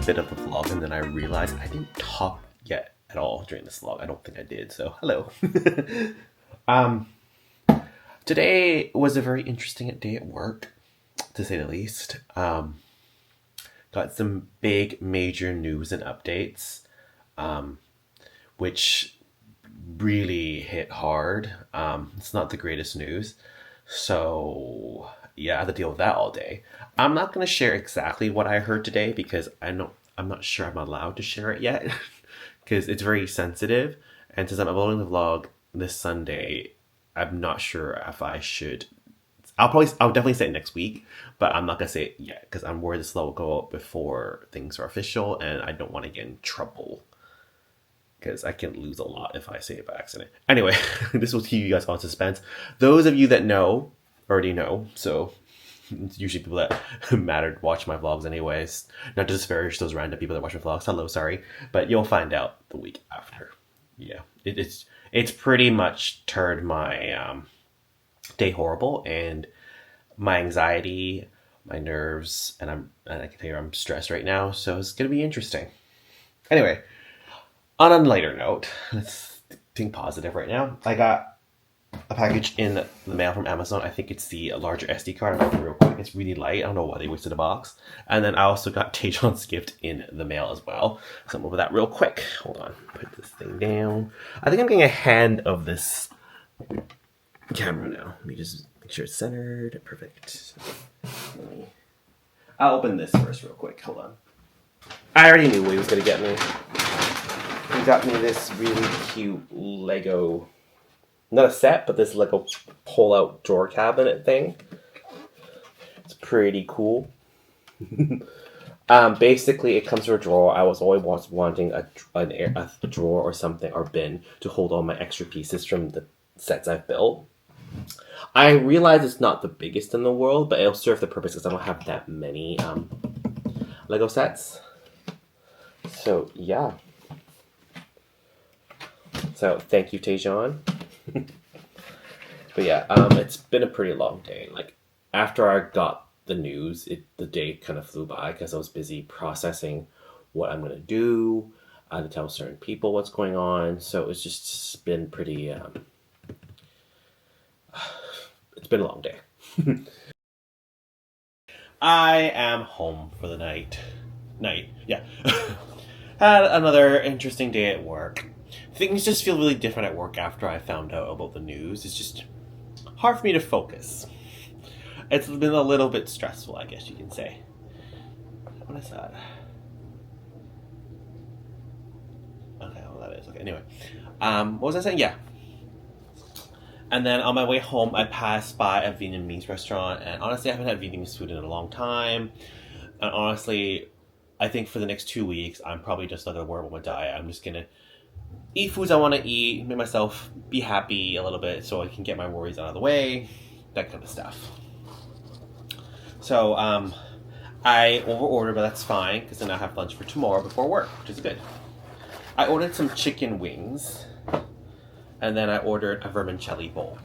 Bit of the vlog, and then I realized I didn't talk yet at all during this vlog. I don't think I did, so hello. Today was a very interesting day at work, to say the least. Got some big major news and updates, which really hit hard. It's not the greatest news, so yeah, I had to deal with that all day. I'm not going to share exactly what I heard today because I'm not sure I'm allowed to share it yet because it's very sensitive. And since I'm uploading the vlog this Sunday, I'm not sure if I should. I'll definitely say it next week, but I'm not going to say it yet because I'm worried this vlog will go out before things are official and I don't want to get in trouble because I can lose a lot if I say it by accident. Anyway, this will keep you guys on suspense. Those of you that know already know, so it's usually people that matter watch my vlogs anyways. Not to disparage those random people that watch my vlogs. Hello, sorry. But you'll find out the week after. Yeah, it's pretty much turned my day horrible, and my anxiety, my nerves, and I can tell you I'm stressed right now, so it's gonna be interesting. Anyway, on a lighter note, let's think positive right now. I got a package in the mail from Amazon. I think it's the larger SD card. I'll open it real quick. It's really light. I don't know why they wasted a box. And then I also got Taejeon's gift in the mail as well. So I'm over that real quick. Hold on. Put this thing down. I think I'm getting a hand of this camera now. Let me just make sure it's centered. Perfect. I'll open this first real quick. Hold on. I already knew what he was going to get me. He got me this really cute Lego, not a set, but this Lego pull-out drawer cabinet thing. It's pretty cool. Basically, it comes with a drawer. I was always wanting a drawer or something, or bin, to hold all my extra pieces from the sets I've built. I realize it's not the biggest in the world, but it'll serve the purpose because I don't have that many Lego sets. So yeah. So thank you, Taejon. But yeah, it's been a pretty long day. Like after I got the news, the day kind of flew by because I was busy processing what I'm gonna do. I had to tell certain people what's going on. So it's just been pretty. It's been a long day. I am home for the night. Yeah. Had another interesting day at work. Things just feel really different at work after I found out about the news. It's just hard for me to focus. It's been a little bit stressful, I guess you can say. What is that? Okay, well that is okay. Anyway, what was I saying? Yeah. And then on my way home, I passed by a Vietnamese restaurant, and honestly, I haven't had Vietnamese food in a long time. And honestly, I think for the next 2 weeks, I'm probably just not gonna worry about my diet. I'm just gonna eat foods I want to eat, make myself be happy a little bit, so I can get my worries out of the way, that kind of stuff. So I over-ordered, but that's fine because then I have lunch for tomorrow before work, which is good. I ordered some chicken wings, and then I ordered a vermicelli bowl.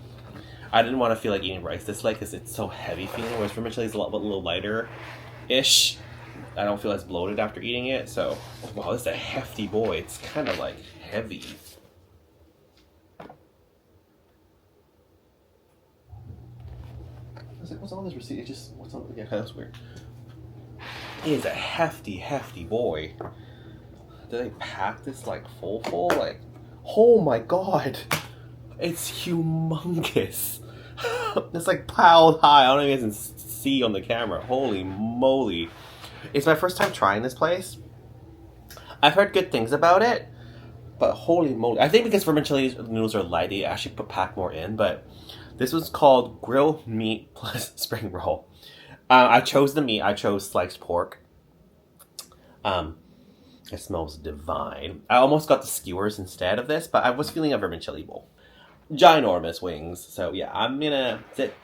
I didn't want to feel like eating rice this late because it's so heavy feeling, whereas vermicelli is a little lighter-ish. I don't feel as bloated after eating it, so wow, this is a hefty boy. It's kind of like heavy. I was like, what's on this receipt? What's on? Yeah, that's weird. It is a hefty boy. Did they pack this like full? Like, oh my god, it's humongous. It's like piled high. I don't even see on the camera. Holy moly. It's my first time trying this place. I've heard good things about it, but holy moly. I think because vermicelli noodles are light, they actually pack more in, but this was called grilled meat plus spring roll. I chose the meat. I chose sliced pork. It smells divine. I almost got the skewers instead of this, but I was feeling a vermicelli bowl. Ginormous wings. So yeah, I'm gonna sit,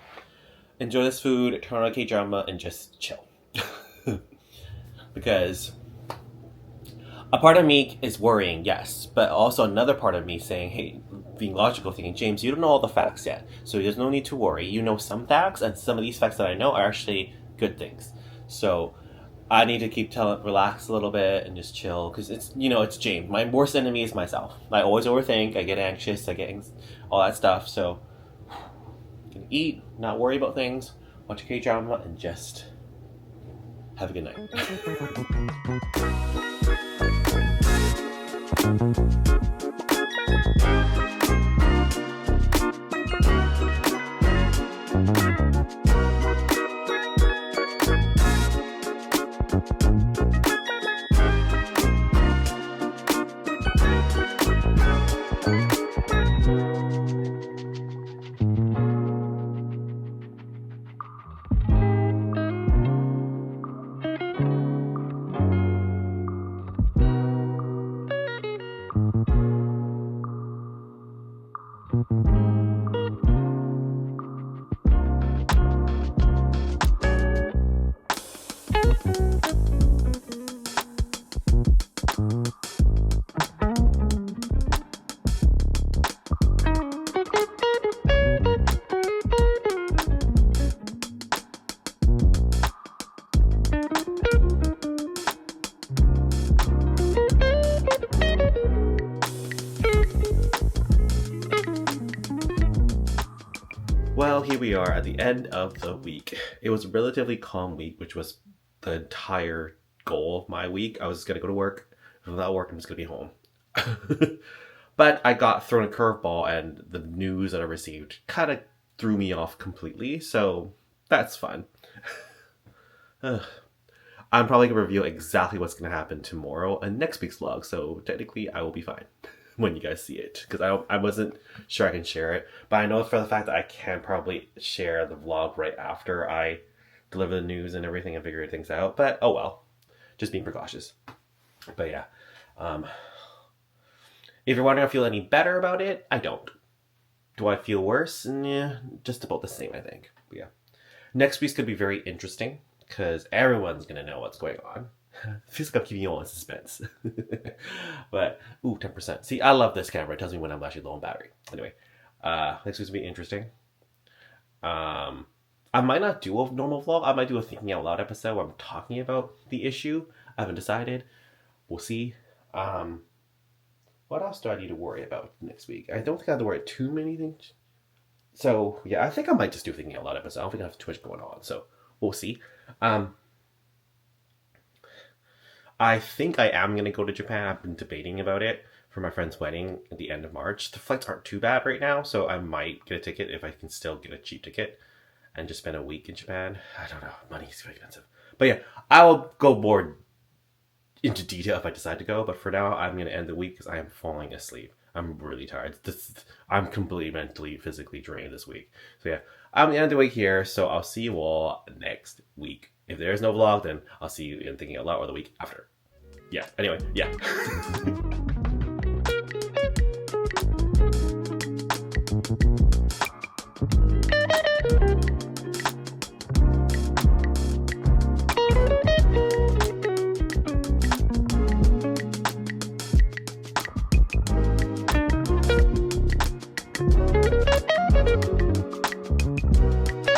enjoy this food, turn on Kdrama, and just chill. Because a part of me is worrying, yes, but also another part of me saying, hey, being logical, thinking, James, you don't know all the facts yet, so there's no need to worry. You know some facts, and some of these facts that I know are actually good things. So I need to keep relax a little bit and just chill, because it's James. My worst enemy is myself. I always overthink, I get anxious, I get all that stuff, so can eat, not worry about things, watch a K-drama, and just have a good night. Well, here we are at the end of the week. It was a relatively calm week, which was the entire goal of my week. I was going to go to work. If without work, I'm just going to be home. But I got thrown a curveball, and the news that I received kind of threw me off completely. So that's fun. I'm probably going to reveal exactly what's going to happen tomorrow in next week's vlog. So technically, I will be fine when you guys see it, because I wasn't sure I can share it, but I know for the fact that I can probably share the vlog right after I deliver the news and everything and figure things out, but oh well, just being precautious. But yeah, if you're wondering if I feel any better about it, I don't. Do I feel worse? Yeah, just about the same, I think. But yeah, next week's could be very interesting because everyone's gonna know what's going on. Feels like I'm keeping you all in suspense. But, ooh, 10%. See, I love this camera. It tells me when I'm actually low on battery. Anyway, next week's gonna be interesting. I might not do a normal vlog. I might do a thinking out loud episode where I'm talking about the issue. I haven't decided. We'll see. What else do I need to worry about next week? I don't think I have to worry too many things. So, yeah, I think I might just do a thinking out loud episode. I don't think I have too much going on. So, we'll see. I think I am going to go to Japan. I've been debating about it for my friend's wedding at the end of March. The flights aren't too bad right now, so I might get a ticket if I can still get a cheap ticket and just spend a week in Japan. I don't know. Money's very expensive. But yeah, I will go more into detail if I decide to go. But for now, I'm going to end the week because I am falling asleep. I'm really tired. I'm completely mentally, physically drained this week. So yeah, I'm going to end the week here. So I'll see you all next week. If there is no vlog, then I'll see you in Thinking Out Loud or the week after. Yeah, anyway, yeah.